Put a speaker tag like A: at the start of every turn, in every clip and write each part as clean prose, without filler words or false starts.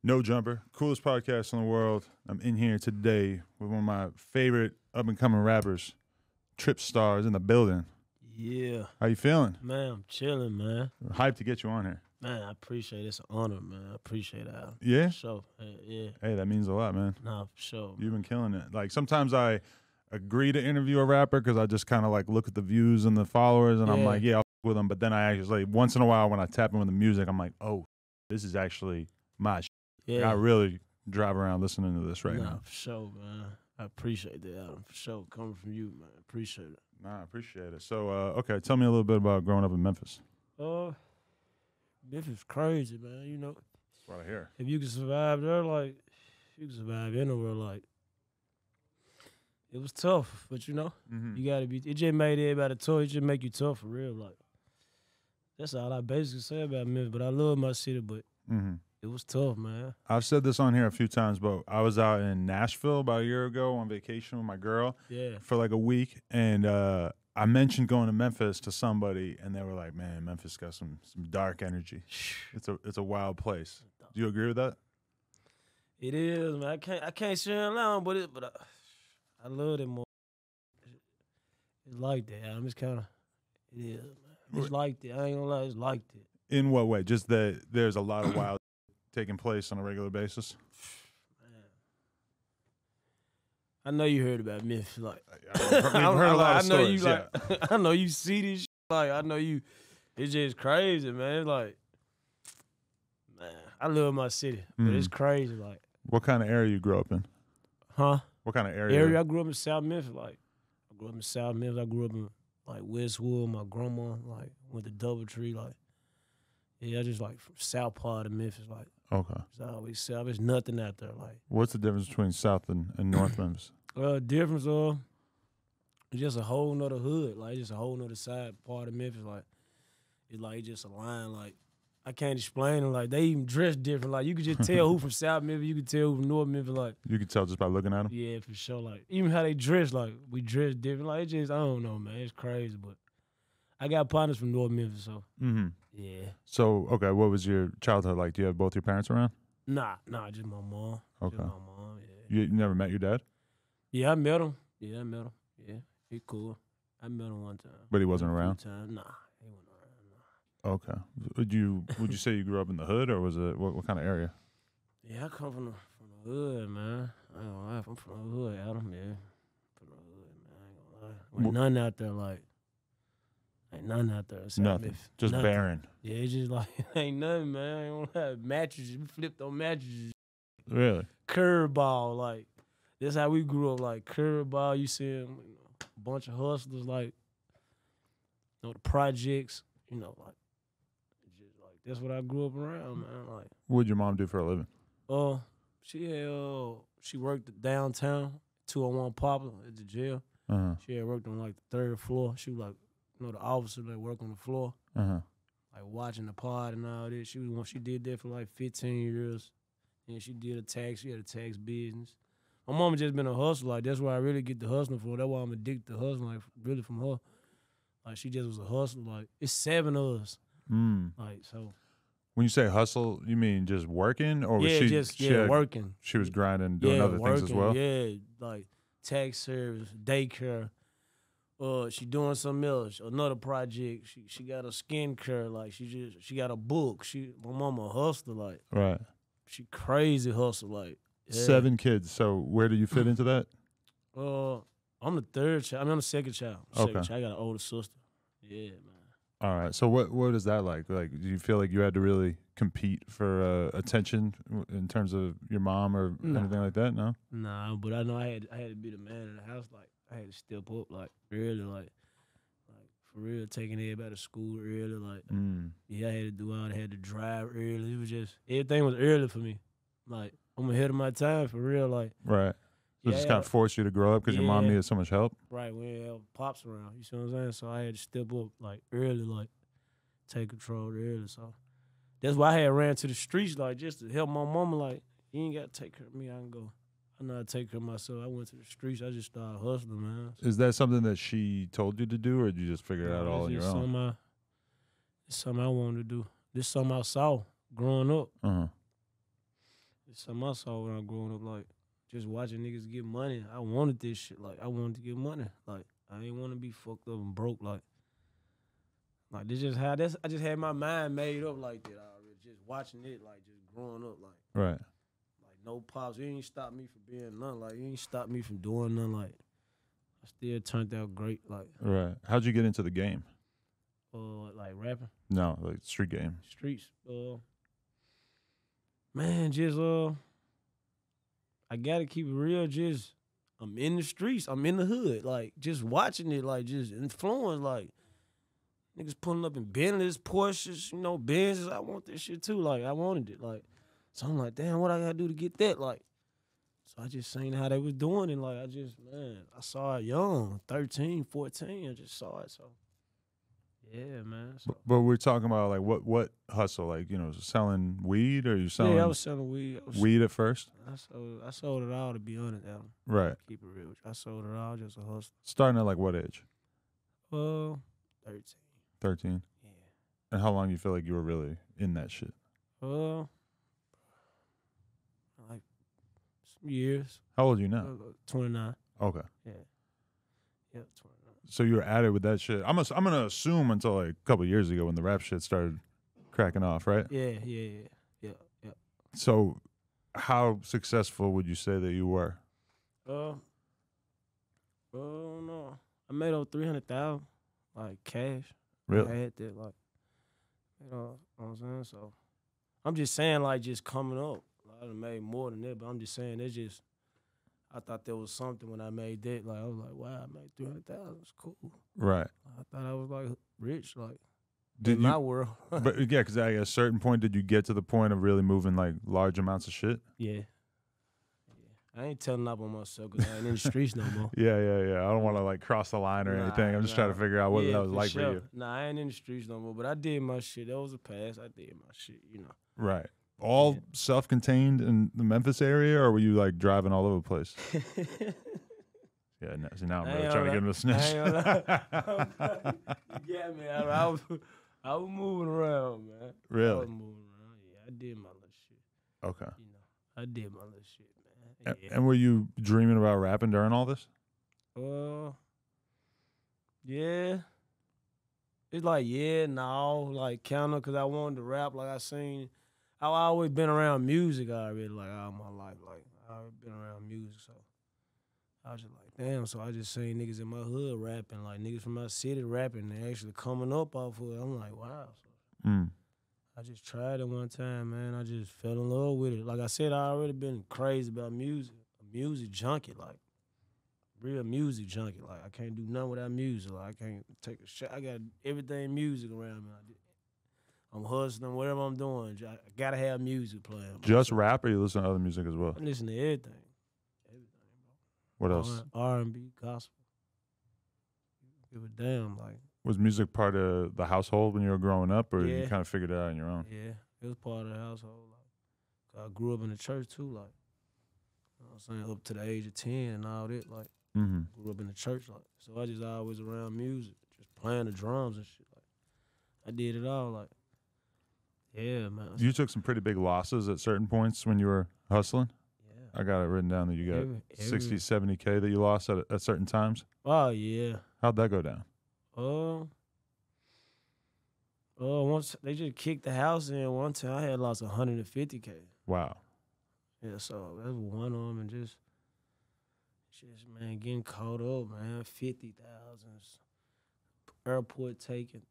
A: No Jumper, coolest podcast in the world. I'm in here today with one of my favorite up-and-coming rappers, Tripstar, is in the building.
B: Yeah.
A: How you feeling?
B: Man, I'm chilling, man.
A: Hyped to get you on here.
B: Man, I appreciate it. It's an honor, man. I appreciate it.
A: Yeah?
B: For sure. Yeah.
A: Hey, that means a lot, man.
B: Nah, for sure.
A: You've been killing it. Like, sometimes I agree to interview a rapper because I just kind of, like, look at the views and the followers, and I'm like, yeah, I'll with them. But then I actually, like, once in a while when I tap in with the music, I'm like, oh, this is actually my shit.
B: Yeah.
A: Like, I really drive around listening to this right now.
B: For sure, man. I appreciate that, Adam. For sure. Coming from you, man. Appreciate it.
A: Nah, I appreciate it. So, okay, tell me a little bit about growing up in Memphis.
B: Memphis crazy, man. You know,
A: That's what I hear.
B: if you can survive there, like, you can survive anywhere, like, it was tough, but you know, you gotta be, it just made everybody tough. It just make you tough for real, like. That's all I basically say about Memphis, but I love my city, but it was tough, man.
A: I've said this on here a few times, but I was out in Nashville about a year ago on vacation with my girl for like a week, and I mentioned going to Memphis to somebody, and they were like, "Man, Memphis got some dark energy. It's a wild place." Do you agree with that?
B: It is, man. I can't share it alone, but I love it more. It's like that. It's kind of, it is, man. It's like that. I ain't gonna lie, it's like that.
A: In what way? Just that there's a lot of wild taking place on a regular basis?
B: Man. I know you heard about Memphis. Like,
A: I've heard a lot of stories.
B: I know you see this shit. Like, I know you, it's just crazy, man. It's like, man, I love my city, but it's crazy. Like,
A: what kind of area you grew up in?
B: Huh?
A: What kind of area?
B: I grew up in South Memphis. Like, I grew up in South Memphis. I grew up in, like, Westwood. My grandma, like, went to Doubletree. Like, yeah, I just, like, from south part of Memphis. Like,
A: okay.
B: it's always south. There's nothing out there. Like,
A: what's the difference between South and North Memphis?
B: Difference, it's just a whole nother hood. Like, it's just a whole nother side part of Memphis. Like, it's like just a line. Like, I can't explain it. Like, they even dress different. Like, you could just tell who from South Memphis. You could tell who from North Memphis. Like,
A: you could tell just by looking at them?
B: Yeah, for sure. Like, even how they dress, like, we dress different. Like, it just, I don't know, man. It's crazy, but I got partners from North Memphis, so. Yeah.
A: So, okay, what was your childhood like? Do you have both your parents around?
B: Nah, just my mom.
A: Okay.
B: Just my mom, yeah.
A: You never met your dad?
B: Yeah, I met him. Yeah, he cool. I met him one time.
A: But he wasn't around?
B: Nah, he wasn't around, nah.
A: Okay. Would you say you grew up in the hood, or was it, what kind of area?
B: Yeah, I come from the hood, man. I ain't gonna lie. I'm from the hood, Adam, yeah. From the hood, man. I ain't gonna lie. Ain't nothing out there, like, ain't nothing out there.
A: Nothing. Just
B: nothing.
A: barren.
B: Yeah, it's just like, ain't nothing, man. I ain't gonna have mattresses. We flipped on mattresses.
A: Really?
B: Curveball, like, that's how we grew up, like, curveball. You see them, you know, a bunch of hustlers, like, you know, the projects, you know, like, it's just like, that's what I grew up around, man. Like,
A: what did your mom do for a living?
B: She worked downtown, 201 Poplar at the jail. She had worked on, like, the third floor. She was, like, you know, the officer that worked on the floor, like, watching the pod and all that. She did that for, like, 15 years. And she did she had a tax business. My mama just been a hustler. Like, that's where I really get the hustling from. That's why I'm addicted to hustling, like, really from her. Like, she just was a hustler. Like, it's 7 of us. Like, so.
A: When you say hustle, you mean just working? Or was
B: working.
A: She was grinding, doing other things as well?
B: Yeah, like tax service, daycare. She doing something else, another project. She got a skincare. Like, she got a book. My mama a hustler. Like,
A: right.
B: She crazy hustle. Like, yeah.
A: 7 kids. So where do you fit into that?
B: I'm the third child. I'm the second child. I got an older sister. Yeah, man.
A: All right. So what is that like? Like, do you feel like you had to really compete for attention in terms of your mom or anything like that? No.
B: Nah, but I know I had to be the man in the house. Like, I had to step up. Like, really, like for real, taking everybody to school early. Like, yeah, I had to do all. I had to drive early. It was just everything was early for me. Like, I'm ahead of my time for real. Like,
A: right. So it just kind of forced you to grow up because your mom needed so much help?
B: Right, we didn't have pops around, you see what I'm saying? So I had to step up, like, early, like, take control early. So that's why I had ran to the streets, like, just to help my mama, like, you ain't got to take care of me, I can go. I know how to take care of myself. I went to the streets, I just started hustling, man.
A: Is that something that she told you to do, or did you just figure it out all on your own?
B: It's something I wanted to do. This is something I saw growing up. It's something I saw when I was growing up, like, just watching niggas get money. I wanted this shit. Like, I wanted to get money. Like, I ain't want to be fucked up and broke. Like this just how I just had my mind made up like that already. Just watching it, like, just growing up, like.
A: Right.
B: Like, no pops. It ain't stopped me from being nothing. Like, it ain't stopped me from doing nothing. Like, I still turned out great. Like.
A: Right. How'd you get into the game?
B: Like rapping.
A: No, like street game.
B: Streets. Man, just I gotta keep it real. Just I'm in the streets. I'm in the hood. Like, just watching it. Like, just influenced. Like, niggas pulling up in Bentleys, Porsches, Benzes. I want this shit too. Like, I wanted it. Like, so I'm like, damn, what I gotta do to get that? Like, so I just seen how they was doing it. Like, I saw it young, 13, 14. I just saw it. So, yeah, man. So.
A: But we're talking about, like, what hustle? Like, selling weed, or you selling?
B: Yeah, I was selling weed.
A: Weed at first?
B: I sold it all, to be honest, Adam.
A: Right.
B: Keep it real. I sold it all, just a hustle.
A: Starting at, like, what age?
B: 13.
A: 13?
B: Yeah.
A: And how long do you feel like you were really in that shit?
B: Like some years.
A: How old are you now?
B: 29.
A: Okay.
B: Yeah. Yep, 29.
A: So you were at it with that shit. I'm gonna assume until like a couple of years ago when the rap shit started cracking off, right?
B: Yeah.
A: So how successful would you say that you were?
B: No. I made over 300,000, like, cash.
A: Really?
B: I had that, like, what I'm saying? So I'm just saying, like, just coming up. I done made more than that, but I'm just saying I thought there was something when I made that. Like, I was like, wow, I made 300,000. It's cool.
A: Right.
B: I thought I was, like, rich, like,
A: in
B: my world.
A: But yeah, because at a certain point, did you get to the point of really moving, like, large amounts of shit?
B: Yeah. I ain't telling up on myself because I ain't in the streets no more.
A: Yeah. I don't want to, like, cross the line or anything. I'm just trying to figure out what that was like for you.
B: Nah, I ain't in the streets no more, but I did my shit. That was a pass. I did my shit,
A: Right. All self-contained in the Memphis area, or were you, like, driving all over the place? Yeah, now I'm really trying to get him to snitch.
B: You got me. I was moving around, man.
A: Really?
B: I was moving around. Yeah, I did my little shit.
A: Okay.
B: I did my little shit, man. Yeah.
A: And were you dreaming about rapping during all this?
B: Yeah. It's like, no, like, kind of, because I wanted to rap. Like, I've always been around music already, like, all my life. Like, I've always been around music, so I was just like, damn. So I just seen niggas in my hood rapping, like, niggas from my city rapping, and actually coming up off of it. I'm like, wow. So I just tried it one time, man. I just fell in love with it. Like I said, I already been crazy about music. A music junkie, like, real music junkie. Like, I can't do nothing without music. Like, I can't take a shot. I got everything music around me. I'm hustling, whatever I'm doing. I gotta have music playing.
A: Just rap, or you listen to other music as well?
B: I listen to everything.
A: What else?
B: R&B, gospel. Give a damn. Like,
A: was music part of the household when you were growing up, or
B: Yeah.
A: you kind of figured it out on your own?
B: Yeah, it was part of the household. Like, I grew up in the church too. Like, you know what I'm saying, up to the age of 10 and all that. Like, grew up in the church. Like, so I just always around music, just playing the drums and shit. Like, I did it all. Like, yeah, man.
A: You took some pretty big losses at certain points when you were hustling.
B: Yeah.
A: I got it written down that you got 60, 70K that you lost at certain times.
B: Oh, yeah.
A: How'd that go down?
B: Once they just kicked the house in one time, I had lost 150K.
A: Wow.
B: Yeah, so that was one of them, and just man, getting caught up, man. 50,000. Airport taking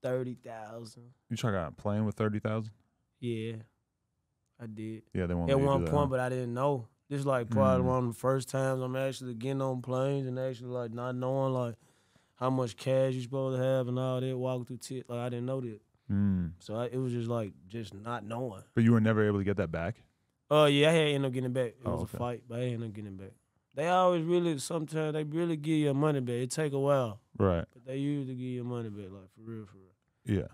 B: 30,000.
A: You talking about playing with 30,000?
B: Yeah, I did.
A: Yeah, they won't.
B: At one point, but I didn't know. This is like probably one of the first times I'm actually getting on planes and actually like not knowing like how much cash you supposed to have and all that. Walking through like I didn't know that. So it was just like just not knowing.
A: But you were never able to get that back?
B: Yeah, I had to end up getting it back. It was a fight, but I ended up getting it back. They always sometimes they really give you money back. It take a while.
A: Right.
B: But they usually give you money back, like for real.
A: Yeah,
B: like,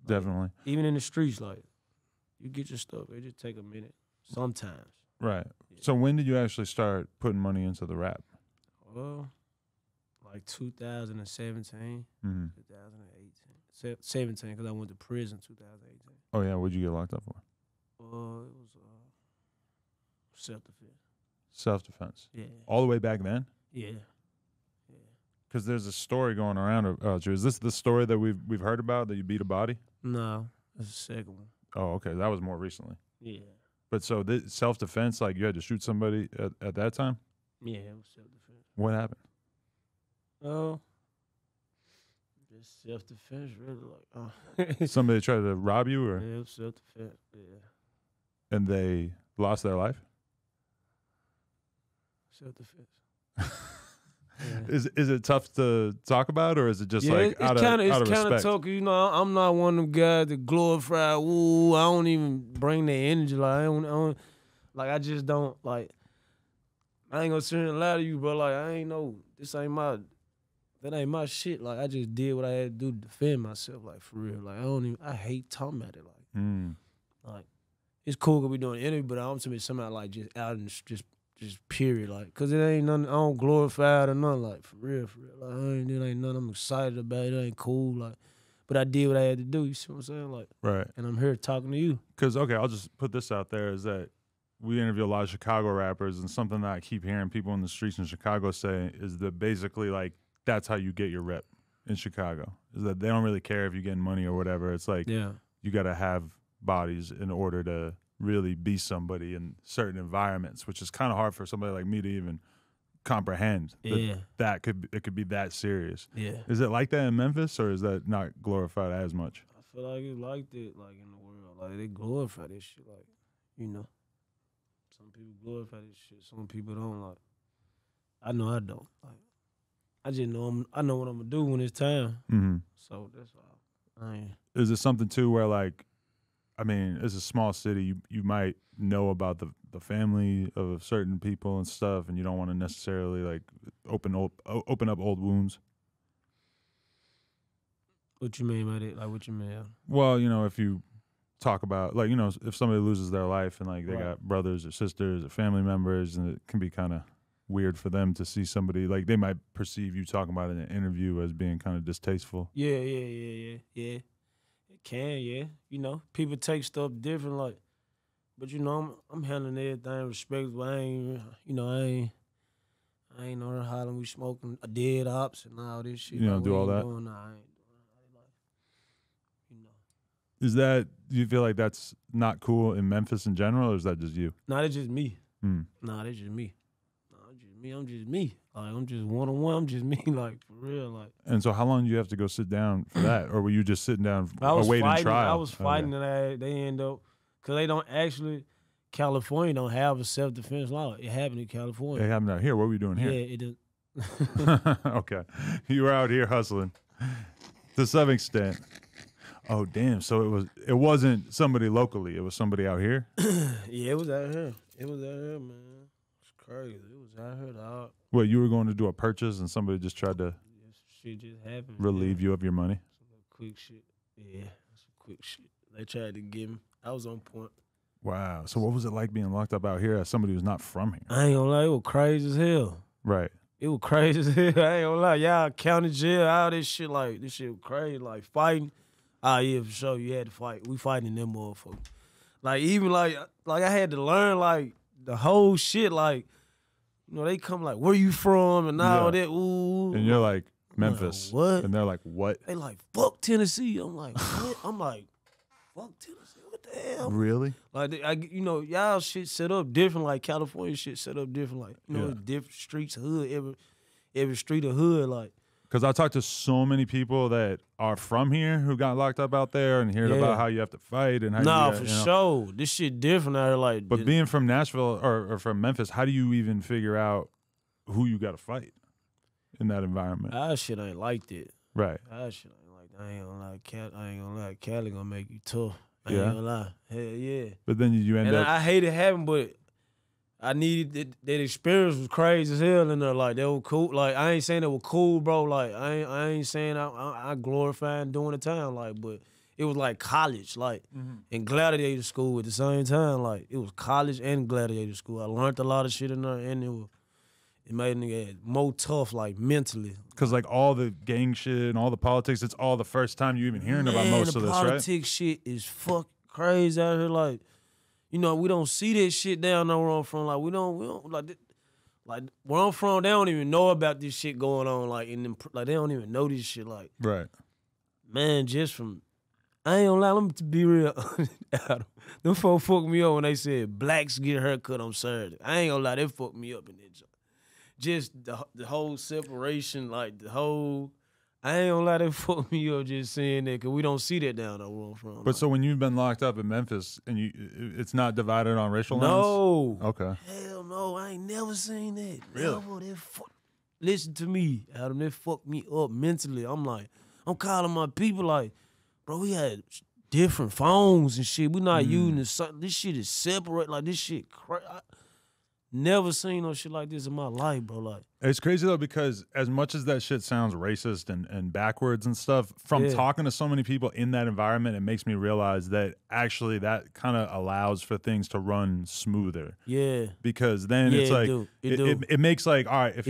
A: definitely.
B: Even in the streets, like, you get your stuff. It just take a minute sometimes.
A: Right.
B: Yeah.
A: So when did you actually start putting money into the rap?
B: Like 2017, 2018. 17, because I went to prison 2018.
A: Oh, yeah. What'd you get locked up for?
B: It was Self-defense.
A: Self-defense.
B: Yeah.
A: All the way back then?
B: Yeah.
A: Because there's a story going around about you. Is this the story that we've heard about, that you beat a body?
B: No, that's the second one.
A: Oh, okay. That was more recently.
B: Yeah.
A: But so this self-defense, like you had to shoot somebody at that time?
B: Yeah, it was self-defense.
A: What happened?
B: Oh, just self-defense, really. Like,
A: Somebody tried to rob you, or?
B: Yeah, it was self-defense, yeah.
A: And they lost their life?
B: Self-defense.
A: Yeah. Is it tough to talk about, or is it just like out of respect?
B: It's kind of tough. You know, I'm not one of them guys that glorify. Ooh, I don't even bring their energy. Like I just don't like. I ain't gonna sit here and lie to you, bro. Like I ain't know that ain't my shit. Like I just did what I had to do to defend myself. Like for real. Like I hate talking about it. Like it's cool because we doing an interview, but I'm to me somebody like just out and just period, like, cause it ain't nothing. I don't glorify it or nothing, like for real. Like it ain't nothing I'm excited about. It ain't cool, like, but I did what I had to do. You see what I'm saying, like,
A: right? And
B: I'm here talking to you.
A: Cause okay, I'll just put this out there: is that we interview a lot of Chicago rappers, and something that I keep hearing people in the streets in Chicago say is that basically like that's how you get your rep in Chicago. Is that they don't really care if you're getting money or whatever. It's like you got to have bodies in order to really be somebody in certain environments, which is kind of hard for somebody like me to even comprehend. It could be that serious. Yeah. Is it like that in Memphis, or is that not glorified as much?
B: I feel like it's like that, like in the world, like they glorify this shit, like, you know, some people glorify this shit, some people don't. Like, I know I don't. Like, I just know I know what I'm gonna do when it's time. Mm-hmm. So that's all.
A: Is it something too where like, I mean, it's a small city. You might know about the family of certain people and stuff, and you don't want to necessarily like open up old wounds.
B: What you mean by that? Like, what you mean?
A: Well, you know, if you talk about, like, you know, if somebody loses their life and like they got brothers or sisters or family members, and it can be kind of weird for them to see somebody, like they might perceive you talking about it in an interview as being kind of distasteful.
B: Yeah. Can, yeah. You know, people take stuff different, like, but you know, I'm handling everything respectful. I ain't on her hollering, we smoking a dead ops and all this shit.
A: You don't do all that?
B: I ain't doing like, you know.
A: Is that, do you feel like that's not cool in Memphis in general, or is that just you?
B: Nah, that's just me. Nah, that's just me. I'm just me. Like, I'm just one-on-one. I'm just me, like, for real. Like.
A: And so how long do you have to go sit down for that? Or were you just sitting down awaiting trial?
B: I was fighting, and they end up, because they don't actually, California don't have a self-defense law. It happened in California.
A: It happened out here. What were you doing here?
B: Yeah, it did.
A: Okay. You were out here hustling to some extent. Oh, damn. So it wasn't somebody locally. It was somebody out here?
B: Yeah, it was out here. It was out here, man. Crazy. It was out here, dog.
A: Well, you were going to do a purchase and somebody just tried to
B: shit just happened,
A: relieve you of your money?
B: Some quick shit. Yeah, some quick shit. They tried to get me. I was on point.
A: Wow. So what was it like being locked up out here as somebody who's not from here?
B: I ain't gonna lie, it was crazy as hell.
A: Right.
B: It was crazy as hell. I ain't gonna lie. Y'all county jail, all this shit, like, this shit was crazy. Like, fighting. Ah, yeah, for sure, you had to fight. We fighting them motherfuckers. Like, even, like I had to learn, like, the whole shit, like, you know, they come like, where you from? And all that, ooh.
A: And you're like, Memphis.
B: Like, what?
A: And they're like, what?
B: They like, fuck Tennessee. I'm like, what? I'm like, fuck Tennessee? What the hell?
A: Really?
B: Like, you know, y'all shit set up different. Like, California shit set up different. Like, you know, different streets, hood, every street of hood, like.
A: Because I talked to so many people that are from here who got locked up out there and heard about how you have to fight and how
B: for sure. This shit different out here. Like,
A: but being from Nashville or from Memphis, how do you even figure out who you got to fight in that environment?
B: Our shit ain't like that.
A: Right.
B: Our shit ain't like that. I ain't gonna lie. Cali gonna make you tough. I ain't gonna lie. Hell yeah.
A: But then you end up.
B: I hate it having, but I needed it. That experience was crazy as hell in there. Like, they were cool. Like, I ain't saying they were cool, bro. Like, I ain't saying I glorifying doing the time. Like, but it was like college, like, in gladiator school at the same time. Like, it was college and gladiator school. I learned a lot of shit in there, and it made me more tough, like, mentally.
A: Because, like, all the gang shit and all the politics, it's all the first time you even hearing about most of this, right?
B: The politics shit is fuck crazy out here. Like, you know, we don't see this shit down there where I'm from. Like we don't like where I'm from, they don't even know about this shit going on. Like in them, like they don't even know this shit. Like
A: right,
B: man, just from I ain't gonna lie, let me be real. Them folks fucked me up when they said blacks get a haircut on Saturday. I ain't gonna lie, they fucked me up in that joint. Just the whole separation, like the whole. I ain't gonna lie, they fucked me up just saying that because we don't see that down there where I'm from.
A: But like, so when you've been locked up in Memphis and it's not divided on racial lines?
B: No.
A: Okay.
B: Hell no, I ain't never seen that.
A: Really?
B: Never. Listen to me, Adam. They fucked me up mentally. I'm like, I'm calling my people like, bro, we had different phones and shit. We not using this shit is separate. Like this shit crazy. Never seen no shit like this in my life, bro. Like
A: it's crazy though because as much as that shit sounds racist and backwards and stuff, from talking to so many people in that environment, it makes me realize that actually that kind of allows for things to run smoother.
B: Yeah.
A: Because then it's like it makes like, all right, if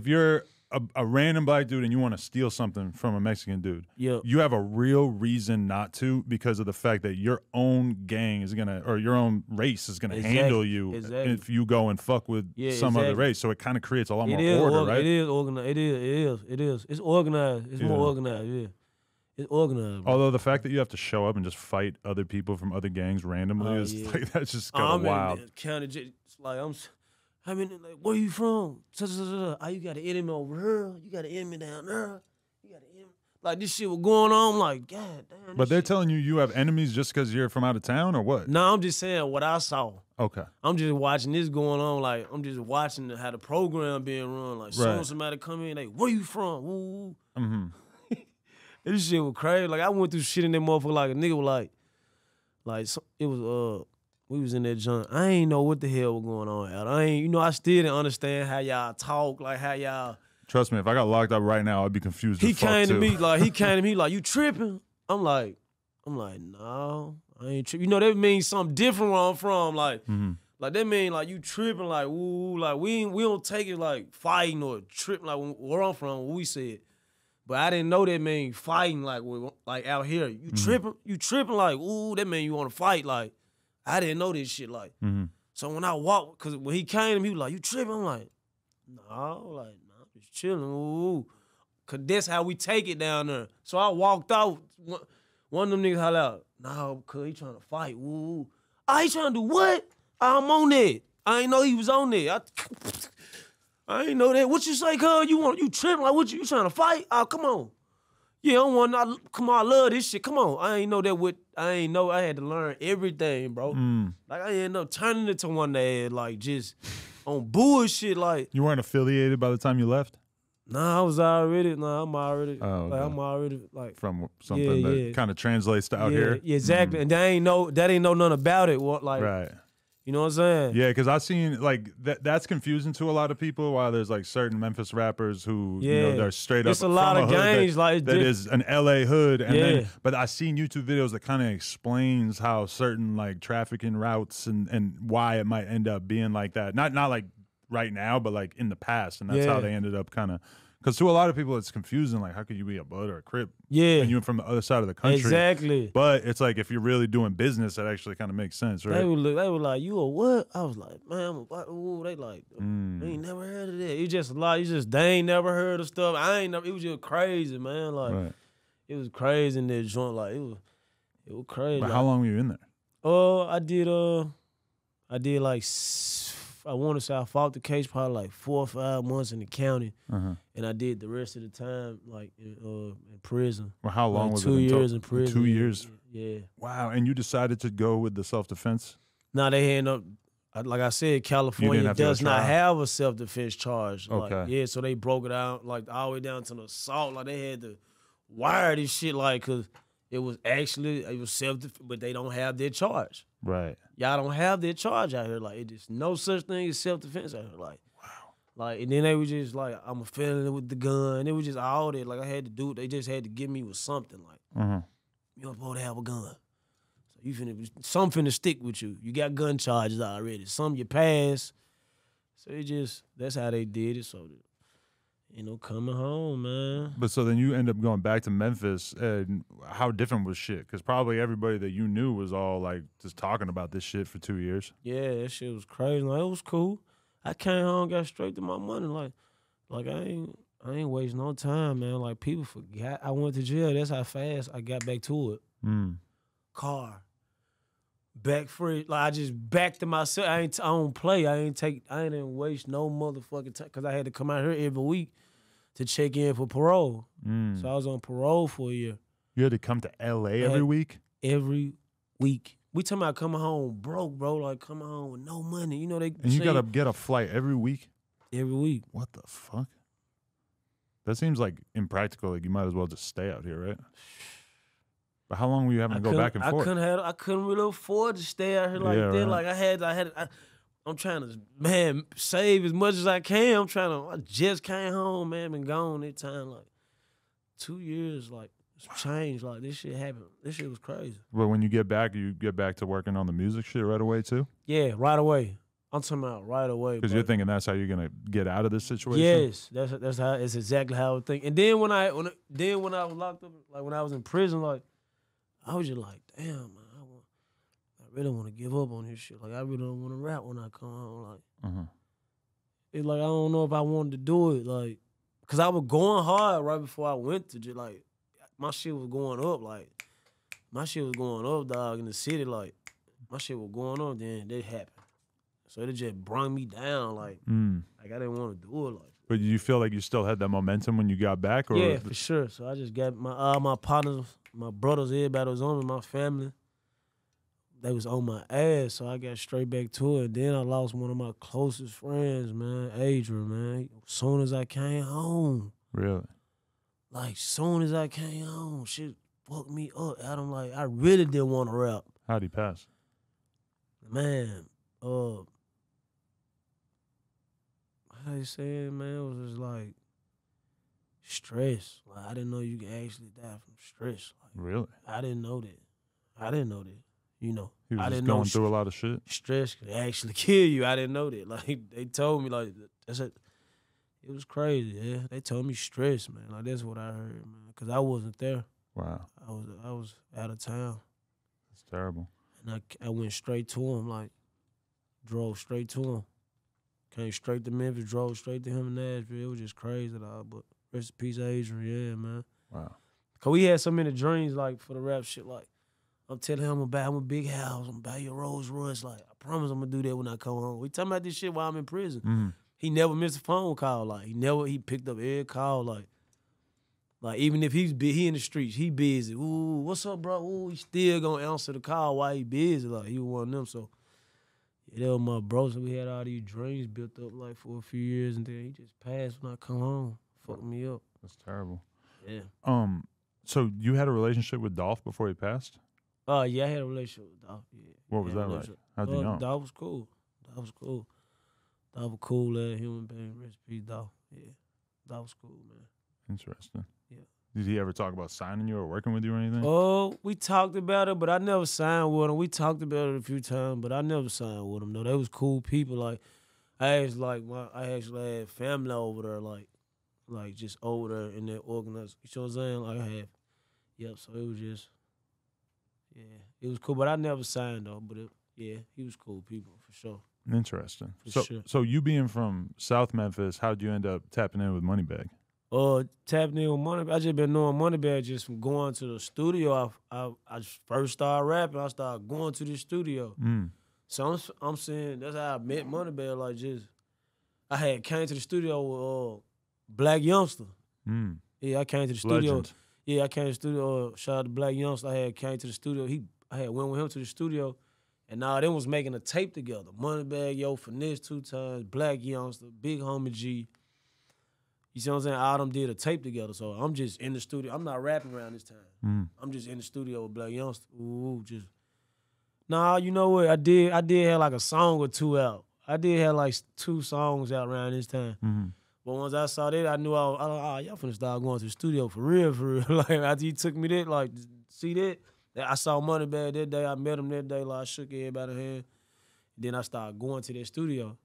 A: you're a random black dude and you want to steal something from a Mexican dude, you have a real reason not to because of the fact that your own gang is gonna or your own race is gonna handle you if you go and fuck with some other race. So it kind of creates a lot more order, right?
B: It is organized. It is. It's organized. It's more organized. Yeah, it's organized. Bro.
A: Although the fact that you have to show up and just fight other people from other gangs randomly is like that's just kind of wild.
B: I mean, like, where you from? Oh, you got an enemy over here. You got an enemy down there. You got an enemy. Like, this shit was going on. I'm like, God damn.
A: But they're telling you have enemies just because you're from out of town or what?
B: No, I'm just saying what I saw.
A: Okay.
B: I'm just watching this going on. Like, I'm just watching how the program being run. Like, soon somebody come in, like, where you from? Woo. Mm-hmm. This shit was crazy. Like, I went through shit in that motherfucker like a nigga was like it was, we was in that joint. I ain't know what the hell was going on out. I still didn't understand how y'all talk, like how y'all.
A: Trust me, if I got locked up right now, I'd be confused. He
B: came to me like, you tripping? I'm like, no, I ain't tripping. You know, that means something different where I'm from. Like, like that mean like you tripping, like woo, like we don't take it like fighting or tripping like where I'm from. What we said, but I didn't know that mean fighting like out here. You tripping like ooh, that mean you want to fight like. I didn't know this shit, like. So when I walked, because when he came to me, he was like, you tripping? I'm like, no, I'm just chilling. Ooh. Because that's how we take it down there. So I walked out. One of them niggas holler out, no, because he trying to fight. Ooh. He trying to do what? I'm on that. I ain't know he was on there. I ain't know that. What you say, cuz? You tripping? Like, what you trying to fight? Oh, come on. Yeah, come on, I love this shit. Come on. I ain't know that I had to learn everything, bro. Like, I ended up turning it to one day, like, just on bullshit, like.
A: You weren't affiliated by the time you left?
B: Nah, I'm already, like.
A: From something that kind of translates to out here?
B: Yeah, exactly. And they ain't know nothing about it.
A: Right.
B: You know what I'm saying?
A: Yeah, because I've seen, like, that's confusing to a lot of people, while there's, like, certain Memphis rappers who, they're straight up
B: it's a lot of gangs,
A: that is an L.A. hood. And but I've seen YouTube videos that kind of explains how certain, like, trafficking routes and why it might end up being like that. Not like, right now, but, like, in the past. And that's how they ended up kind of... Because to a lot of people, it's confusing. Like, how could you be a Blood or a Crip?
B: Yeah.
A: And you're from the other side of the country.
B: Exactly.
A: But it's like, if you're really doing business, that actually kind of makes sense, right?
B: They were like, you a what? I was like, man, ooh, they like, they ain't never heard of that. They ain't never heard of stuff. It was just crazy, man. Like, it was crazy in that joint. Like, it was crazy.
A: But how long were you in there?
B: I did like, I want to say I fought the case probably like 4 or 5 months in the county, and I did the rest of the time like in prison.
A: Well, how long
B: like
A: was
B: 2
A: it?
B: 2 years in prison.
A: 2 years?
B: Yeah.
A: Wow, and you decided to go with the self-defense?
B: No, they end up, like I said, California does not have a self-defense charge.
A: Okay.
B: Like, yeah, so they broke it out like all the way down to the assault. Like they had to wire this shit like, because it was self-defense, but they don't have their charge.
A: Right.
B: Y'all don't have their charge out here. Like, it is no such thing as self-defense out here. Like, wow. Like, and then they was just like, I'm a felon with the gun. It was just all that. Like, I had to do it. They just had to give me with something. Like, you're supposed to have a gun. So some finna stick with you. You got gun charges already. Some you pass. So that's how they did it. So, coming home, man.
A: But so then you end up going back to Memphis, and how different was shit? Because probably everybody that you knew was all like just talking about this shit for 2 years.
B: Yeah, that shit was crazy. Like, it was cool. I came home, got straight to my money. Like I ain't waste no time, man. Like, people forgot I went to jail. That's how fast I got back to it. Car. Back free. Like, I just back to myself. I don't play. I ain't waste no motherfucking time, because I had to come out here every week to check in for parole. So I was on parole for a year.
A: You had to come to LA every week?
B: Every week. We talking about coming home broke, bro. Like, coming home with no money.
A: And you gotta get a flight every week?
B: Every week.
A: What the fuck? That seems like impractical. Like, you might as well just stay out here, right? But how long were you having to go back and forth?
B: I couldn't really afford to stay out here like that. Right. Like, I'm trying to, man, save as much as I can. I just came home, man, been gone that time, like 2 years, like, it's changed. Like, this shit happened. This shit was crazy.
A: But when you get back to working on the music shit right away too?
B: Yeah, right away. I'm talking about right away.
A: Because you're thinking that's how you're gonna get out of this situation?
B: Yes, that's how. It's exactly how I would think. And then when I was locked up, like when I was in prison, like, I was just like, damn, man, I really want to give up on this shit. Like, I really don't want to rap when I come home. Like, it's like, I don't know if I wanted to do it. Like, because I was going hard right before I went to jail. Like, my shit was going up. Like, my shit was going up, dog, in the city. Like, my shit was going up. Then that happened. So it just brought me down. Like, I didn't want to do it. Like,
A: but did you feel like you still had that momentum when you got back? Or
B: yeah, for sure. So I just got my partners, my brothers, everybody was on me, my family. They was on my ass, so I got straight back to it. Then I lost one of my closest friends, man, Adrian, man. As soon as I came home.
A: Really?
B: Like, soon as I came home, shit fucked me up. Adam, like, I really didn't want to rap.
A: How'd he pass?
B: Man, how they say it, man? It was just like stress. Like, I didn't know you could actually die from stress. Like,
A: really?
B: I didn't know that. You know,
A: he was just going through a lot of shit.
B: Stress can actually kill you. I didn't know that. Like, they told me, like, it was crazy. Yeah, they told me stress, man. Like, that's what I heard, man. Because I wasn't there.
A: Wow.
B: I was out of town.
A: That's terrible.
B: And I went straight to him. Like, drove straight to him. Came straight to Memphis. Drove straight to him in Nashville. It was just crazy, dog. But rest in peace, Adrian. Yeah, man.
A: Wow.
B: Cause we had so many dreams, like, for the rap shit. Like, I'm telling him I'm gonna buy him a big house. I'm gonna buy you a Rolls Royce. Like, I promise I'm gonna do that when I come home. We talking about this shit while I'm in prison. He never missed a phone call. Like, he picked up every call. Like even if he in the streets, he busy. Ooh, what's up, bro? Ooh, he still gonna answer the call while he busy. Like, he was one of them. So yeah, that was my bro. So we had all these dreams built up, like, for a few years, and then he just passed when I come home. Fucked me up.
A: That's terrible.
B: Yeah.
A: So you had a relationship with Dolph before he passed?
B: Yeah, I had a relationship with Dolph. Yeah.
A: What was that like? How'd you know?
B: Dolph was cool. Dolph was cool as human being. Rest in peace, Dolph. Yeah. Dolph was cool, man.
A: Interesting.
B: Yeah.
A: Did he ever talk about signing you or working with you or anything?
B: Oh, we talked about it, but I never signed with him. We talked about it a few times, but I never signed with him. No, they was cool people. Like, I actually had family over there, like just over there in that organization. You know what I'm saying? Like, I have. Yep. So it was just, yeah, it was cool. But I never signed though. But he was cool people for sure.
A: Interesting.
B: For sure.
A: So you being from South Memphis, how'd you end up tapping in with Moneybagg?
B: Tapping in with Moneybagg. I just been knowing Moneybagg just from going to the studio. I first started rapping. I started going to the studio. So I'm saying that's how I met Moneybagg. Like, just I had came to the studio with Blacc Youngsta. Yeah, I came to the studio.
A: Legend.
B: Yeah, I came to the studio. Shout out to Blacc Youngsta. I had came to the studio. I had went with him to the studio, and now them was making a tape together. Moneybagg, Yo, Finesse 2 times, Blacc Youngsta, Big Homie G. You see what I'm saying? All them did a tape together. So I'm just in the studio. I'm not rapping around this time. I'm just in the studio with Blacc Youngsta. Ooh, just. Nah, you know what? I did have like a song or two out. I did have like 2 songs out around this time. But once I saw that, I knew y'all finna start going to the studio for real. Like, after he took me that, like, see that? I saw Moneybagg that day. I met him that day. Like, I shook everybody's hand. Then I started going to that studio.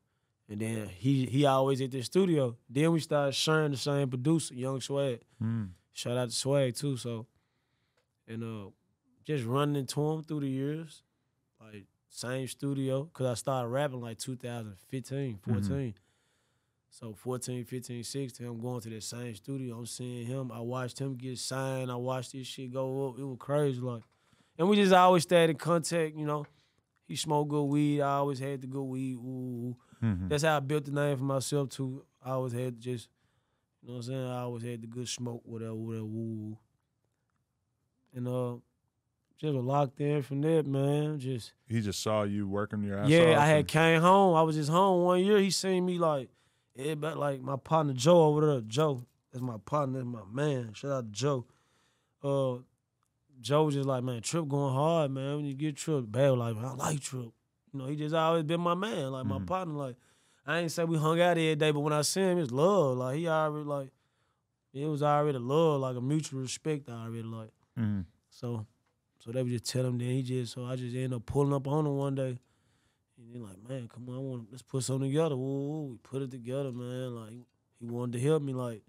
B: And then he always at the studio. Then we started sharing the same producer, Young Swag. Shout out to Swag too. So, and just running into him through the years, like same studio. Cause I started rapping like 2015, 14. So 14, 15, 16, I'm going to that same studio. I'm seeing him. I watched him get signed. I watched this shit go up. It was crazy, like. And we just always stayed in contact, you know. He smoked good weed. I always had the good weed. Ooh. That's how I built the name for myself, too. I always had just, you know what I'm saying? I always had the good smoke, whatever, woo. And just was locked in from that, man.
A: He just saw you working your ass off.
B: Yeah, I had came home. I was just home one year. He seen me like, everybody, like my partner Joe over there. Joe, that's my partner, that's my man. Shout out to Joe. Joe was just like, man, Trip going hard, man. When you get Trip, Bad was like, man, I like Trip. You know, he just always been my man, like my partner. Like, I ain't say we hung out every day, but when I see him, it's love. Like, he already, like, it was already love, like a mutual respect already, like. So they would just tell him, then so I just ended up pulling up on him one day. And he like, man, come on, let's put something together. Ooh, we put it together, man. Like, he wanted to help me, like,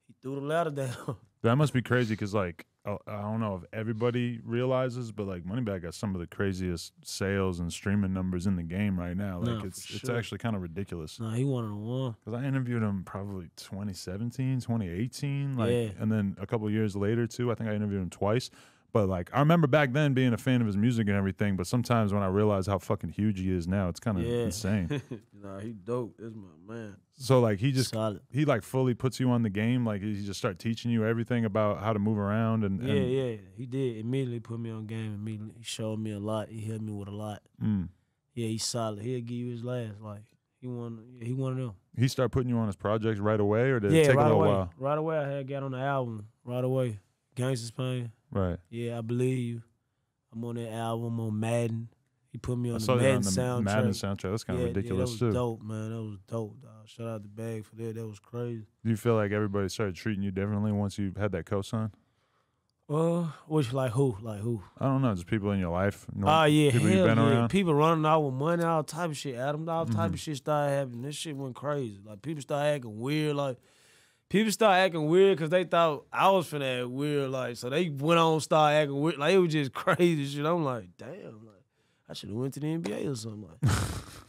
B: he threw the ladder down.
A: That must be crazy because, like, I don't know if everybody realizes, but, like, Moneybagg got some of the craziest sales and streaming numbers in the game right now. Like, it's actually kind of ridiculous.
B: Nah, he one of the one.
A: Because I interviewed him probably 2017, 2018, like, and then a couple of years later, too. I think I interviewed him twice. But, like, I remember back then being a fan of his music and everything, but sometimes when I realize how fucking huge he is now, it's kind of insane.
B: Nah, he dope. That's my man.
A: So, like, he just,
B: solid.
A: He, like, fully puts you on the game? Like, he just start teaching you everything about how to move around?
B: Yeah. He did immediately put me on game immediately. He showed me a lot. He helped me with a lot. Yeah, he's solid. He'll give you his last. Like, he one of them.
A: He started putting you on his projects right away, or did it take a little while?
B: Right away, I had got on the album. Right away. Gangsta's Pain.
A: Right.
B: Yeah, I Believe You. I'm on that album on Madden. He put me on the
A: Madden
B: soundtrack.
A: Madden soundtrack. That's kind of ridiculous,
B: too. That was dope, man. That was dope, dog. Shout out to Bag for that. That was crazy.
A: Do you feel like everybody started treating you differently once you had that cosign?
B: Which, like who?
A: I don't know. Just people in your life.
B: Yeah,
A: people you've been around.
B: People running out with money, all type of shit. Adam, all type of shit started happening. This shit went crazy. Like, people started acting weird. Like, people started acting weird because they thought I was finna act weird. Like, so they went on, started acting weird. Like, it was just crazy shit. I'm like, damn. Like, I should have went to the NBA or something. Like,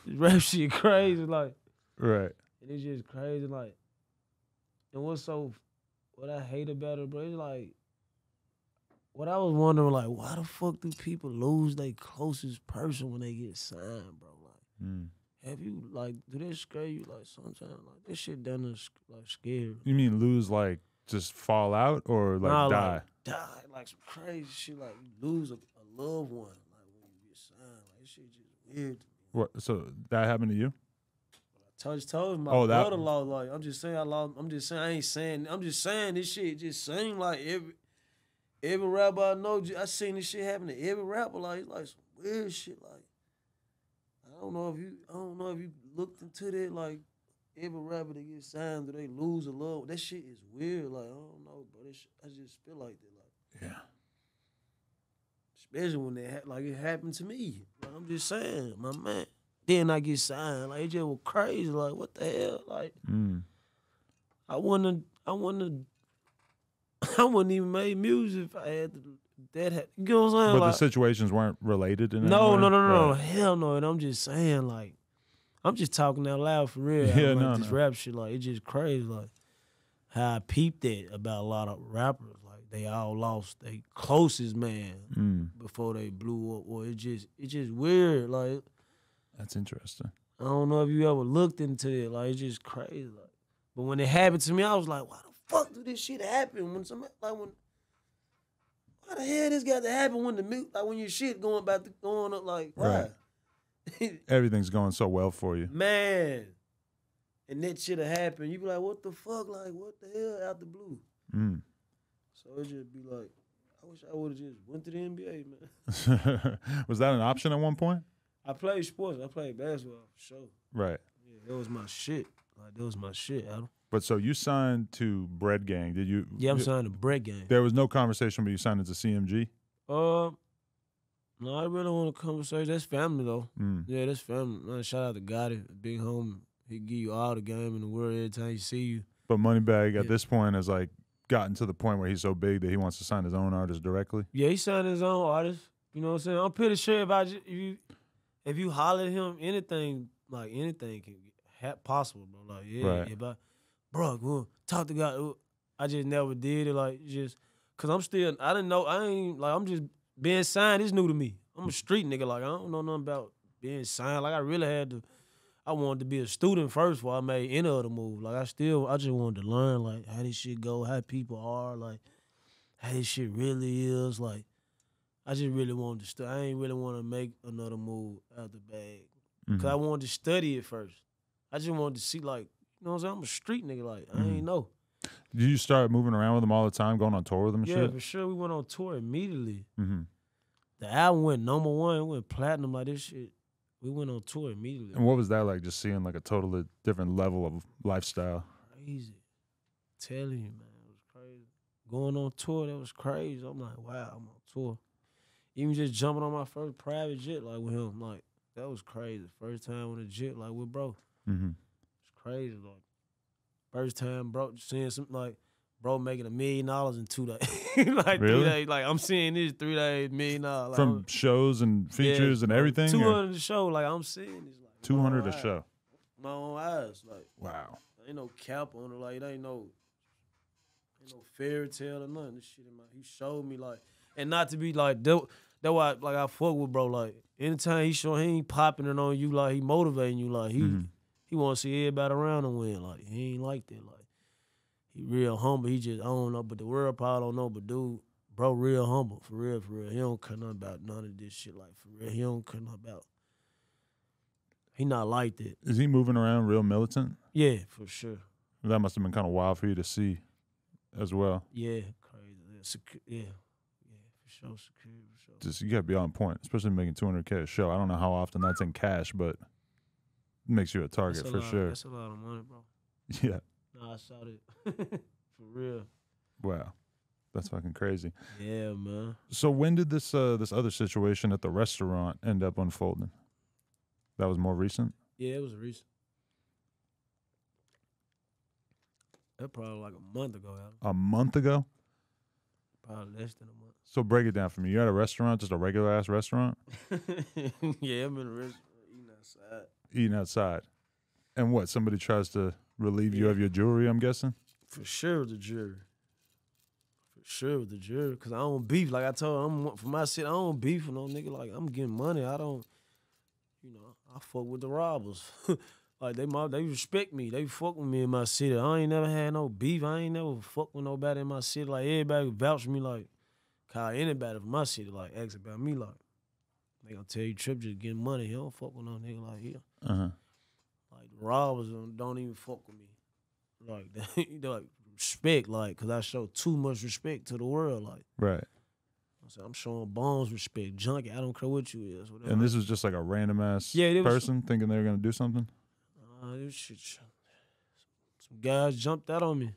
B: this rap shit crazy. Like,
A: right.
B: And it's just crazy. Like, and what I hate about it, bro, it's like, what I was wondering, like, why the fuck do people lose their closest person when they get signed, bro? Like, have you, like, do that scare you? Like, sometimes, like, this shit done like scary.
A: You mean lose, like, just fall out or, like, die?
B: Like, die. Like, some crazy shit. Like, you lose a loved one, like, when you get signed. Like, this shit just weird to me.
A: What? So that happened to you?
B: I just told my brother lost. Like, I'm just saying I lost. I'm just saying this shit just seemed like every rapper I know, I seen this shit happen to every rapper. Like, it's like some weird shit. Like, I don't know if you looked into that. Like, every rapper that gets signed, do they lose a love? That shit is weird. Like, I don't know, but I just feel like that. Like, especially when it happened to me. Like, I'm just saying, my man. Then I get signed. Like, it just was crazy. Like, what the hell? Like, I wouldn't even made music if I had that. You know what I'm saying?
A: But
B: like,
A: the situations weren't related in any
B: No.
A: way?
B: Hell no. And I'm just saying, like, I'm just talking out loud for real.
A: Yeah,
B: this rap shit, like, it's just crazy. Like, how I peeped that about a lot of rappers. Like, they all lost their closest man before they blew up. Or it's just weird. Like,
A: that's interesting.
B: I don't know if you ever looked into it. Like, it's just crazy. Like, but when it happened to me, I was like, why the fuck do this shit happen? Why the hell this got to happen when your shit going up? Like, why?
A: Right. Everything's going so well for you.
B: Man. And that shit happened. You be like, what the fuck? Like, what the hell out the blue? So it just be like, I wish I would have just went to the NBA, man.
A: Was that an option at one point?
B: I played sports. I played basketball for sure.
A: Right.
B: Yeah, that was my shit. Like, that was my shit, Adam.
A: But so you signed to Blacc Gang. Did you?
B: Yeah, I'm signed to Blacc Gang.
A: There was no conversation, but you signed into CMG?
B: No, I really want a conversation. That's family, though. Yeah, that's family. Man, shout out to Gotti, big homie. He give you all the game in the world every time he see you.
A: But Moneybagg at this point has like gotten to the point where he's so big that he wants to sign his own artist directly.
B: Yeah, he signed his own artist. You know what I'm saying? I'm pretty sure if you holler at him, anything can get possible, bro. Like, yeah, right. Bro, talk to God. I just never did it, like, just cause I didn't know, I'm just being signed is new to me. I'm a street nigga, like I don't know nothing about being signed. Like I wanted to be a student first before I made any other move. Like I just wanted to learn like how this shit go, how people are, like how this shit really is. Like I just really wanted to I ain't really want to make another move out the bag. Cause I wanted to study it first. I just wanted to see like, you know what I'm saying? I'm a street nigga, like I ain't know.
A: Did you start moving around with them all the time, going on tour with them and shit?
B: Yeah, for sure. We went on tour immediately. The album went #1, it went platinum, like this shit. We went on tour immediately.
A: And what was that like, just seeing like a totally different level of lifestyle?
B: Crazy. Telling you, man, it was crazy. Going on tour, that was crazy. I'm like, wow, I'm on tour. Even just jumping on my first private jet like with him, like, that was crazy. First time on a jet like with bro. It's crazy, like. First time, bro, seeing some, like, bro making $1 million in 2 days. Like,
A: really?
B: 3 days. Like, I'm seeing this 3 days, $1 million. Like,
A: from shows and features and everything?
B: 200 a show. Like, I'm seeing this. Like,
A: 200 a show?
B: My own eyes. Like,
A: wow.
B: Ain't no cap on it. Like, it ain't no fairy tale or nothing. This shit he showed me, like, and not to be like, that's why, like, I fuck with bro. Like, anytime he ain't popping it on you, like, he motivating you, like, he want to see everybody around him win. Like, he ain't like that. Like, he real humble. He just, I don't know, but the world probably don't know. But dude, bro, real humble. For real, for real. He don't care nothing about none of this shit. Like, for real, he don't care nothing about. He not like that.
A: Is he moving around real militant?
B: Yeah, for sure.
A: That must have been kind of wild for you to see as well.
B: Yeah, crazy. Yeah, for sure. Security, for sure.
A: Just, you got to be on point, especially making $200K a show. I don't know how often that's in cash, but makes you a target for sure.
B: That's a lot of money, bro.
A: Yeah.
B: No, I saw that. For real.
A: Wow. That's fucking crazy.
B: Yeah, man.
A: So when did this other situation at the restaurant end up unfolding? That was more recent?
B: Yeah, it was recent. That probably like a month ago.
A: A month ago?
B: Probably less than a month.
A: So break it down for me. You're at a restaurant, just a regular-ass restaurant?
B: Yeah, I'm in a restaurant eating outside.
A: Eating outside. And what, somebody tries to relieve you of your jewelry, I'm guessing?
B: For sure the jewelry. For sure with the jewelry. Because I don't beef. Like I told for my shit, I don't beef with no nigga. Like, I'm getting money. I don't, I fuck with the robbers. Like, they respect me. They fuck with me in my city. I ain't never had no beef. I ain't never fuck with nobody in my city. Like, everybody vouch for me, like, call anybody from my city, like, ask about me, like, they gonna tell you Trip just getting money. He don't fuck with no nigga like him. Like, the robbers don't even fuck with me. Like, they like, respect, like, because I show too much respect to the world, like.
A: Right.
B: I'm showing Bones respect, junkie. I don't care what you is. Whatever.
A: And this was just like a random ass person thinking they were gonna do something.
B: This shit, some guys jumped out on me.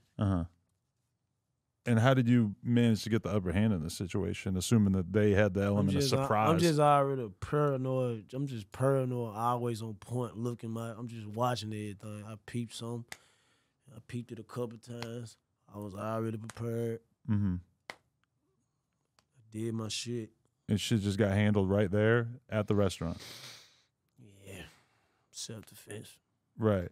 A: And how did you manage to get the upper hand in this situation, assuming that they had the element of surprise?
B: I'm just already paranoid. I'm just paranoid, always on point, looking. I'm just watching everything. I peeped some. I peeped it a couple times. I was already prepared. Did my shit.
A: And shit just got handled right there at the restaurant.
B: Yeah. Self-defense.
A: Right.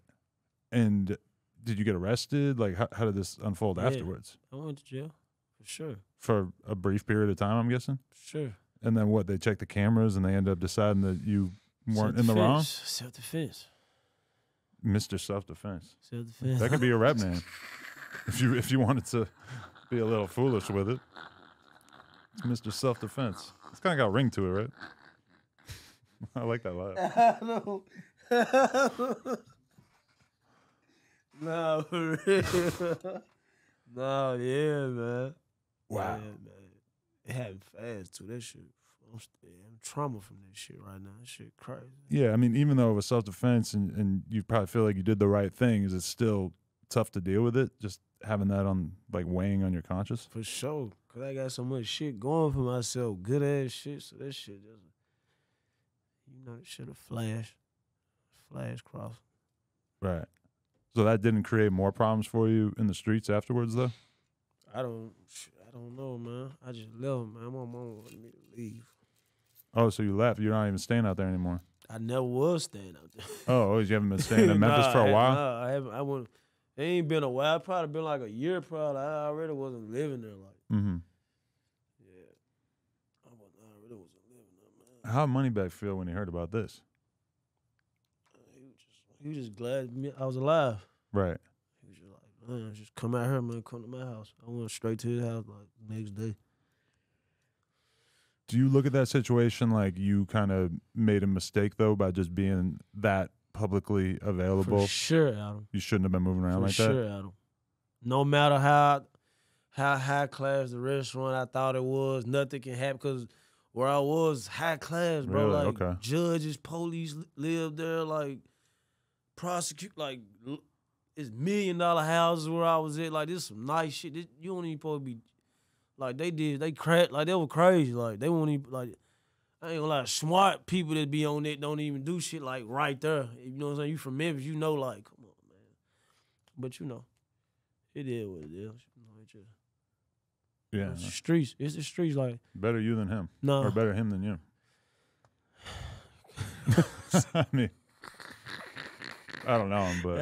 A: And did you get arrested? Like, how did this unfold afterwards?
B: I went to jail, for sure.
A: For a brief period of time, I'm guessing?
B: Sure.
A: And then what, they checked the cameras and they ended up deciding that you weren't in the wrong?
B: Self-defense.
A: Mr. Self-Defense.
B: Self-defense.
A: That could be your rap name. If you wanted to be a little foolish with it. It's Mr. Self-Defense. It's kind of got a ring to it, right? I like that laugh.
B: No, for real. No, yeah, man.
A: Wow.
B: Yeah, man. It happened fast, too. That shit, I'm trauma from that shit right now. That shit crazy.
A: Yeah, I mean, even though it was self-defense and you probably feel like you did the right thing, is it still tough to deal with it? Just having that on, like, weighing on your conscience?
B: For sure. Because I got so much shit going for myself. Good-ass shit. So that shit just, that shit a flash. Flash cross.
A: Right. So that didn't create more problems for you in the streets afterwards, though?
B: I don't know, man. I just left, man. My mom wanted me to leave.
A: Oh, so you left. You're not even staying out there anymore.
B: I never was staying out there.
A: Oh, you haven't been staying in Memphis for a while?
B: Nah, I haven't. I wouldn't. It ain't been a while. It probably been like a year. Probably. I already wasn't living there. Like, yeah, I already wasn't living there, man.
A: How'd Moneybagg feel when he heard about this?
B: He was just glad I was alive.
A: Right.
B: He was just like, man, just come out here, man. Come to my house. I went straight to his house like the next day.
A: Do you look at that situation like you kind of made a mistake, though, by just being that publicly available?
B: For sure, Adam.
A: You shouldn't have been moving around like that?
B: For sure, Adam. No matter how high class the restaurant I thought it was, nothing can happen because where I was high class, bro.
A: Really?
B: Like,
A: okay.
B: Judges, police lived there, like, prosecute, like, it's $1 million houses where I was at. Like, this is some nice shit. You don't even supposed to be, like, they cracked, like, they were crazy. Like, they won't even, like, I ain't gonna lie, smart people that be on it don't even do shit, like, right there. You know what I'm saying? You from Memphis, you know, like, come on, man. But, you know, it is what it is. You know, it's just,
A: yeah.
B: It's the streets. It's the streets, like.
A: Better you than him.
B: No.
A: Or better him than you. I mean, I don't know him, but.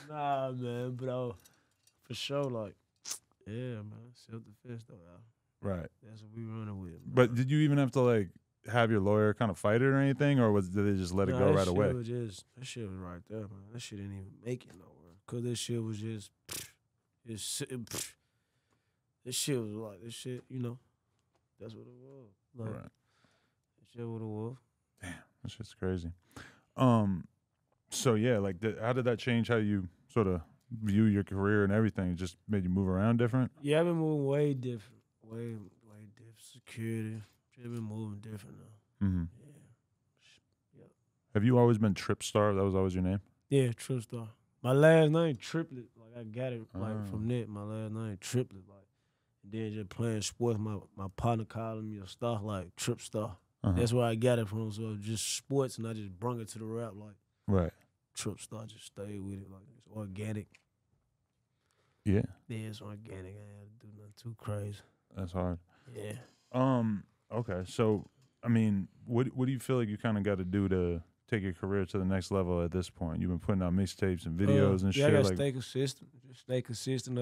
B: Nah, man, but for sure, like, yeah, man, self-defense, though,
A: right.
B: That's what we running with. Man.
A: But did you even have to, like, have your lawyer kind of fight it or anything, or did they just let it go right away?
B: That shit was right there, man. That shit didn't even make it nowhere. Because this shit was just, this shit was like, this shit, you know, that's what it was. Like,
A: right.
B: That shit what it was.
A: Damn, that shit's crazy. So, yeah, like, how did that change how you sort of view your career and everything? It just made you move around different?
B: Yeah, I've been moving way different. Way different. Security. I've been moving different now.
A: Mm-hmm.
B: Yeah.
A: Have you always been Tripstar? That was always your name?
B: Yeah, Tripstar. My last name, Triplet. Like, I got it, like, from that. My last name, Triplet. Like, and then just playing sports, my partner calling me a star, like, Tripstar. That's where I got it from. So just sports, and I just brung it to the rap, like,
A: right.
B: Tripstar, just stayed with it. Like, it's organic.
A: Yeah.
B: Yeah, it's organic. I ain't had to do nothing too crazy.
A: That's hard.
B: Yeah.
A: Okay. So, I mean, what do you feel like you kind of got to do to take your career to the next level at this point? You've been putting out mixtapes and videos and shit.
B: Yeah, I gotta stay consistent. Just stay consistent.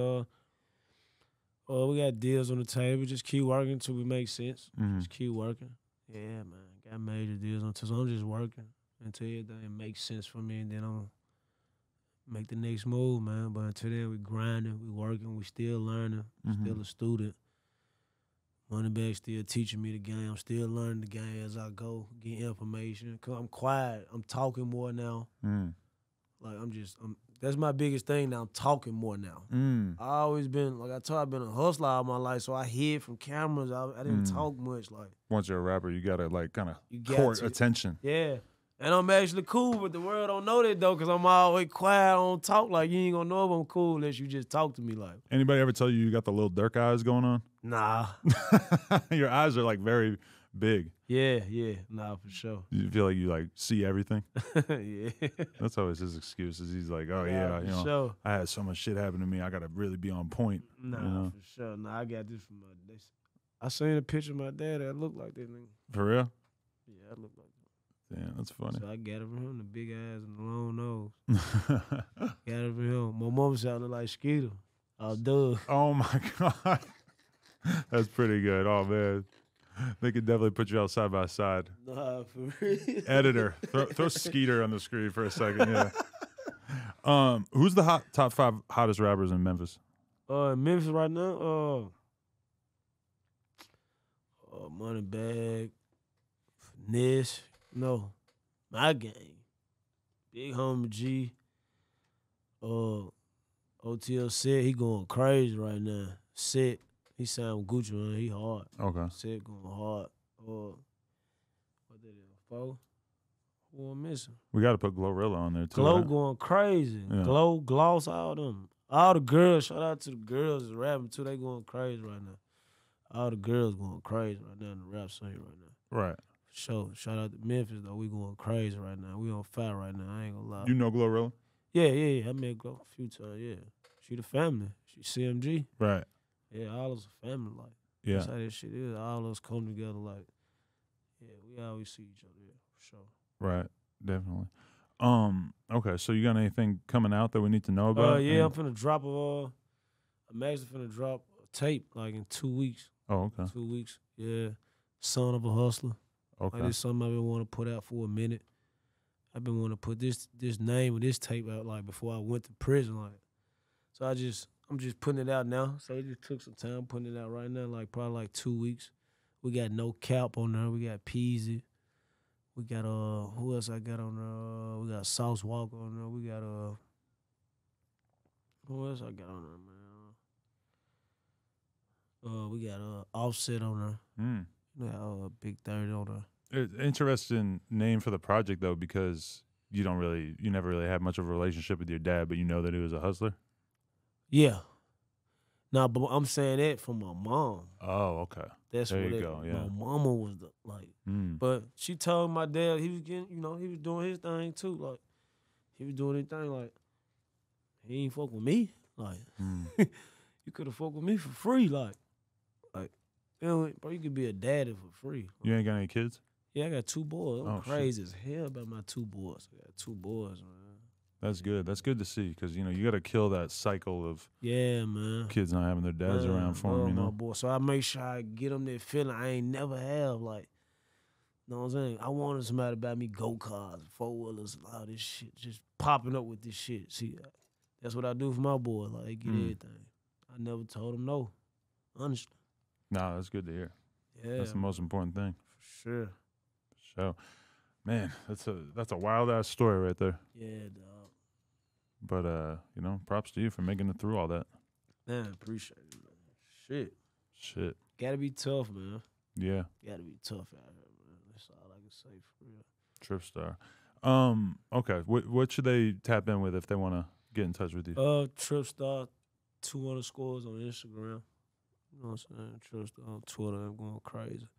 B: We got deals on the table. Just keep working until we make sense. Just keep working. Yeah, man. Got major deals on, so I'm just working until everything makes sense for me, and then I'm make the next move, man. But until then, we grinding, we working, we still learning, still a student. Moneybagg still teaching me the game. I'm still learning the game as I go, get information. Cause I'm quiet. I'm talking more now. Like that's my biggest thing now. I'm talking more now. I always been, like I told you, I've been a hustler all my life, so I hid from cameras. I didn't talk much. Like,
A: once you're a rapper, you gotta like kind of court attention.
B: Yeah. And I'm actually cool, but the world don't know that though, cause I'm always quiet. I don't talk. Like, you ain't gonna know if I'm cool unless you just talk to me. Like,
A: anybody ever tell you got the little Dirk eyes going on?
B: Nah.
A: Your eyes are like very big.
B: Yeah, nah, for sure.
A: You feel like you like see everything.
B: Yeah.
A: That's always his excuse. Is he's like, oh yeah, you know,
B: sure.
A: I had so much shit happen to me. I gotta really be on point.
B: Nah,
A: you know?
B: For sure. Nah, I got this from my dad. I seen a picture of my dad that looked like that nigga.
A: For real?
B: Yeah, I look like that.
A: Damn, that's funny.
B: So I got it from him, the big eyes and the long nose. Got it from him. My mom sounded like Skeeter. Oh, dude.
A: Oh my God. That's pretty good. Oh man. They could definitely put you out side by side.
B: Nah, for real.
A: Editor. Throw Skeeter on the screen for a second, yeah. Who's the top 5 hottest rappers in Memphis?
B: In Memphis right now, Moneybagg, Finesse, no, my gang, Big Homie G, OTL Set, he going crazy right now. Set, he sound Gucci, man, he hard.
A: Okay.
B: Set going hard. What they did, 4? Who I'm missing?
A: We got to put Glorilla on there too.
B: Glow
A: right?
B: going crazy.
A: Yeah.
B: Glow, Gloss, all them. All the girls, shout out to the girls that's rapping too. They going crazy right now. All the girls going crazy right now in the rap scene right now.
A: Right.
B: sure. Shout out to Memphis though. We going crazy right now. We on fire right now. I ain't gonna lie.
A: You know Glorilla?
B: Yeah. I met Glo a few times. Yeah, she the family. She CMG.
A: Right.
B: Yeah, all us a family. Like,
A: yeah,
B: that's how that shit is. All us come together. Like, yeah, we always see each other. Yeah, for sure.
A: Right. Definitely. Okay. So you got anything coming out that we need to know about?
B: Yeah, I'm finna drop I'm actually finna drop a tape like in 2 weeks.
A: Oh, okay.
B: 2 weeks. Yeah. Son of a Hustler.
A: Okay.
B: Like, this is something I've been wanting to put out for a minute. I've been wanting to put this name of this tape out like before I went to prison. Like, so I'm just putting it out now. So it just took some time putting it out right now, like probably like 2 weeks. We got No Cap on there. We got Peasy. We got who else I got on there? We got Sauce Walker on there. We got who else I got on there, man? We got Offset on there. We got Big 30 on there.
A: Interesting name for the project though, because you never really had much of a relationship with your dad, but you know that he was a hustler.
B: Yeah. Nah, but I'm saying that for my mom.
A: Oh, okay.
B: That's
A: there
B: what
A: you go. Yeah.
B: My mama was the like. But she told my dad he was getting, he was doing his thing too. Like, he was doing his thing. Like, he ain't fuck with me. Like, you could have fucked with me for free. Like, bro, you could be a daddy for free.
A: You ain't got any kids?
B: Yeah, I got 2 boys. I'm crazy
A: shit.
B: as hell about my 2 boys. I got 2 boys, man.
A: That's good. That's good to see, because you got to kill that cycle of
B: man,
A: kids not having their dads around for them.
B: My boy. So I make sure I get them that feeling I ain't never have. Like, you know what I'm saying? I wanted somebody to buy me go-karts, 4-wheelers, and all this shit, just popping up with this shit. See, that's what I do for my boy. Like, they get everything. I never told them no, honestly.
A: Nah, that's good to hear.
B: Yeah,
A: that's the most important thing.
B: For sure.
A: So, man, that's a wild ass story right there.
B: Yeah, dog.
A: But props to you for making it through all that.
B: Man, appreciate it, man.
A: Shit.
B: Gotta be tough, man.
A: Yeah.
B: Gotta be tough out here, man. That's all I can say for real.
A: Tripstar. Okay. What should they tap in with if they want to get in touch with you?
B: Tripstar 2 underscores on Instagram. You know what I'm saying? Tripstar on Twitter. I'm going crazy.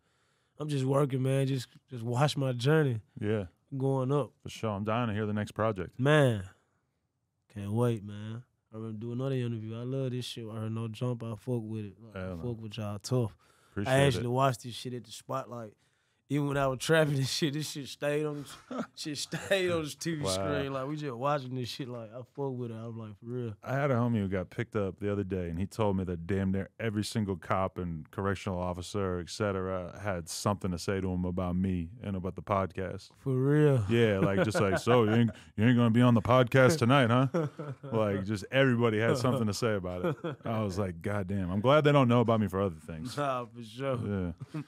B: I'm just working, man. Just watch my journey.
A: Yeah.
B: Going up.
A: For sure. I'm dying to hear the next project.
B: Man. Can't wait, man. I'm gonna do another interview. I love this shit. I heard No Jump. I fuck with it. Like, I fuck with y'all tough.
A: Appreciate
B: I actually watched this shit at the spot. Like, even when I was trapping this shit stayed on the TV screen. Like, we just watching this shit. Like, I fuck with it. I was like, for real.
A: I had a homie who got picked up the other day, and he told me that damn near every single cop and correctional officer, et cetera, had something to say to him about me and about the podcast.
B: For real.
A: Yeah, like, just like, so you ain't gonna be on the podcast tonight, huh? Like, just everybody had something to say about it. I was like, God damn. I'm glad they don't know about me for other things.
B: Nah, for sure.
A: Yeah.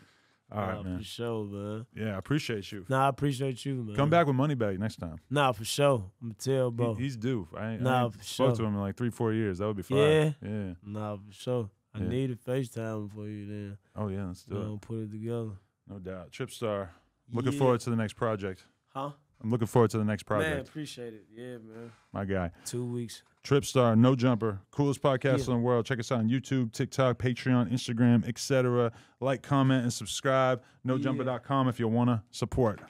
A: All right, man.
B: For sure, man.
A: Yeah, I appreciate you.
B: Nah, I appreciate you, man.
A: Come back with Moneybagg next time.
B: Nah, for sure. I'm going to tell, bro.
A: He's due. I ain't
B: for
A: spoke
B: sure.
A: to him in like 3-4 years. That would be fine.
B: Yeah? Nah, for sure. I need a FaceTime for you then.
A: Oh, yeah, let's do it.
B: Put it together.
A: No doubt. Tripstar, looking forward to the next project.
B: Huh?
A: I'm looking forward to the next project.
B: Man, appreciate it. Yeah, man.
A: My guy.
B: 2 weeks.
A: Tripstar, No Jumper, coolest podcast in the world. Check us out on YouTube, TikTok, Patreon, Instagram, etc. Like, comment, and subscribe. NoJumper.com if you want to support.